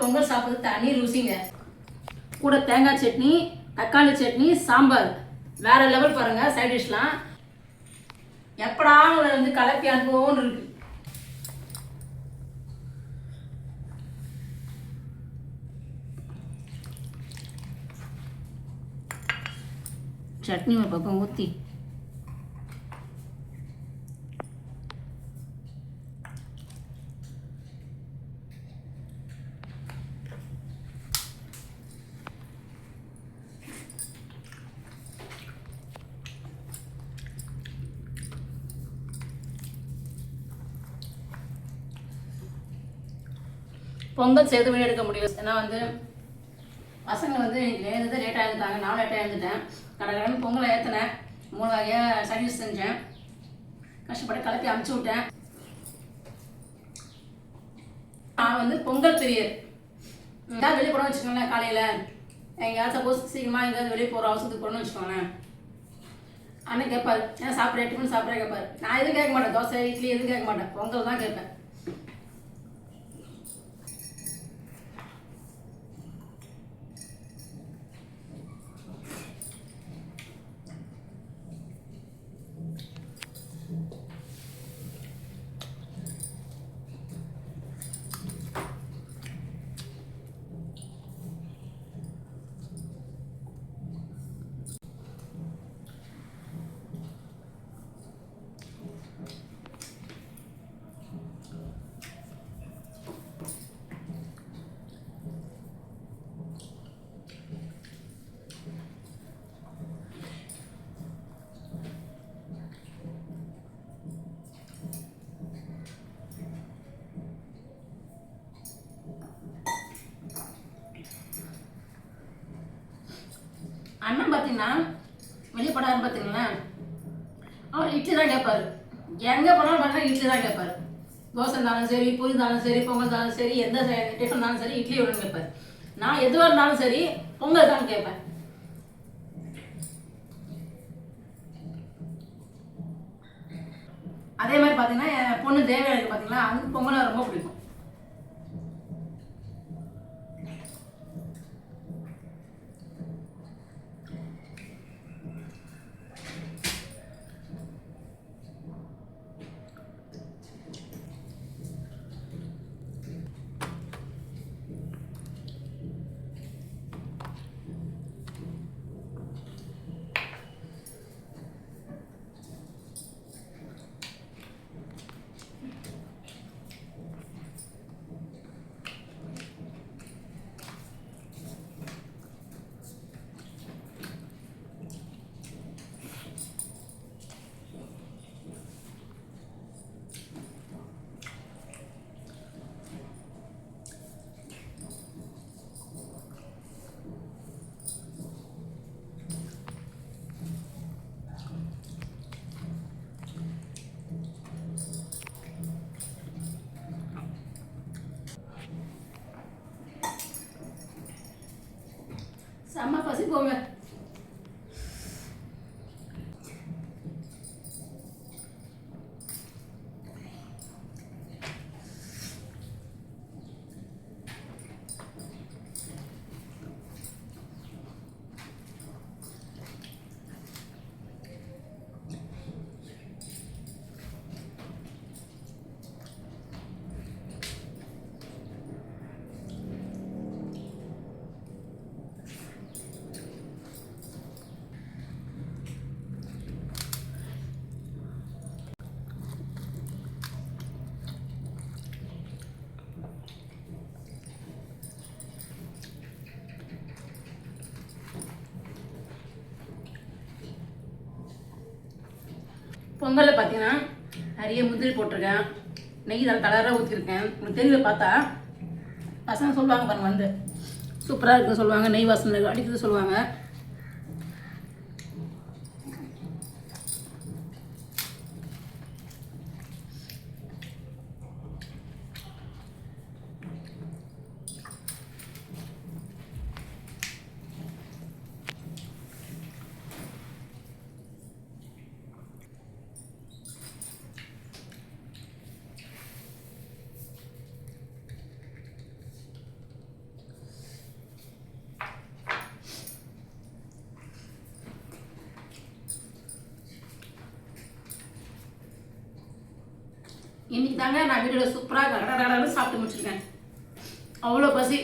பொங்கல் சாப்பிட்றது தனி ருசிங்க. கூட தேங்காய் சட்னி, தக்காளி சட்னி, சாம்பார் வேற லெவல் பாருங்க. சைட் டிஷ்லாம் எப்படா வந்து கலப்பி அனுபவம்னு இருக்கு. சட்னி ஒரு பக்கம் ஊற்றி பொங்கல் சேர்த்து வீடு எடுக்க முடியும். ஏன்னா வந்து பசங்க வந்து நேரத்தை லேட்டாக எழுந்துட்டாங்க, நான் லேட்டாக எழுந்துட்டேன். கடற்கடன் பொங்கலை ஏற்றினேன், 3 வகையாக சர்வீஸ் செஞ்சேன், கஷ்டப்பட்டு கலப்பி அமுச்சு விட்டேன். நான் வந்து பொங்கல் பிரியர். எங்கேயாவது வெளியே போகிறோம்னு வச்சுக்கோங்களேன், காலையில் எங்கேயாவது சப்போஸ் சீக்கிரமாக எங்கேயாவது வெளியே போகிற அவசரத்துக்கு போகணும்னு வச்சுக்கோங்களேன், அண்ணன் கேட்பாரு ஏன்னா சாப்பிட்ற டிஃபன் சாப்பிட்ற கேட்பாரு. நான் எதுவும் கேட்க மாட்டேன், தோசை இட்லி எதுவும் கேட்க மாட்டேன், பொங்கல் தான் கேட்பேன். அண்ணன் பார்த்தீங்கன்னா வெளியே படாரு பார்த்தீங்களா, அவர் இட்லி தான் கேட்பாரு. எங்கே போனாலும் பார்த்தீங்கன்னா இட்லி தான் கேட்பாரு. தோசை இருந்தாலும் சரி, பூரி இருந்தாலும் சரி, பொங்கல் இருந்தாலும் சரி, எந்த டிஃபன் இருந்தாலும் சரி இட்லி ஒன்று கேட்பாரு. நான் எதுவாக இருந்தாலும் சரி பொங்கல் தான் கேட்பேன். அதே மாதிரி பார்த்தீங்கன்னா என் பொண்ணு தேவையானது பார்த்தீங்கன்னா அதுக்கு பொங்கல் ரொம்ப பிடிக்கும். செம்ம பசி போங்க. பொங்கலில் பார்த்தீங்கன்னா நிறைய முந்திரி போட்டிருக்கேன், நெய் தான் கலராக ஊற்றிருக்கேன். உங்களுக்கு தெரியல பார்த்தா பசங்க சொல்லுவாங்க பாருங்க, வந்து சூப்பராக இருக்குன்னு சொல்லுவாங்க, நெய் வாசனை அடிக்கிறது சொல்லுவாங்க. இன்னைக்கு தாங்க நான் வீடியோவில் சூப்பராக கடகடன்னு சாப்பிட்டு முடிச்சிருக்கேன். அவ்வளோ பசி.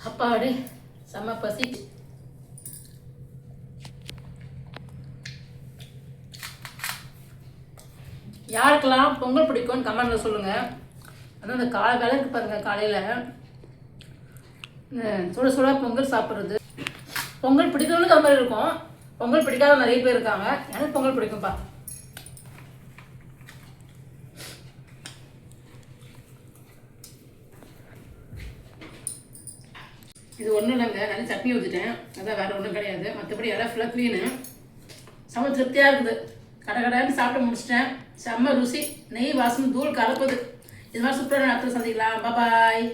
அப்பாடி செம்ம பசி. யாருக்கெல்லாம் பொங்கல் பிடிக்கும்னு கமெண்ட்ல சொல்லுங்க. அதான் அந்த காலை வேலை இருக்கு பாருங்க, காலையில சுட சுட பொங்கல் சாப்பிட்றது. பொங்கல் பிடிக்கிறவங்களுக்கு அது மாதிரி இருக்கும், பொங்கல் பிடிக்காத நிறைய பேர் இருக்காங்க. எனக்கு பொங்கல் பிடிக்கும்பா. இது ஒன்றும் இல்லைங்க, நிறைய சட்னி ஊற்றிட்டேன், அதான் வேறு ஒன்றும் கிடையாது. மற்றபடி எல்லாம் ஃபுல்லாக க்ளீனு. செம்ம திருப்தியாக இருக்குது. கடைன்னு சாப்பிட்டு முடிச்சிட்டேன். செம்ம ருசி, நெய் வாசம் தூள் கலப்புது. இது மாதிரி சூப்பரான நேரத்தில் சந்திக்கலாம். பாய்.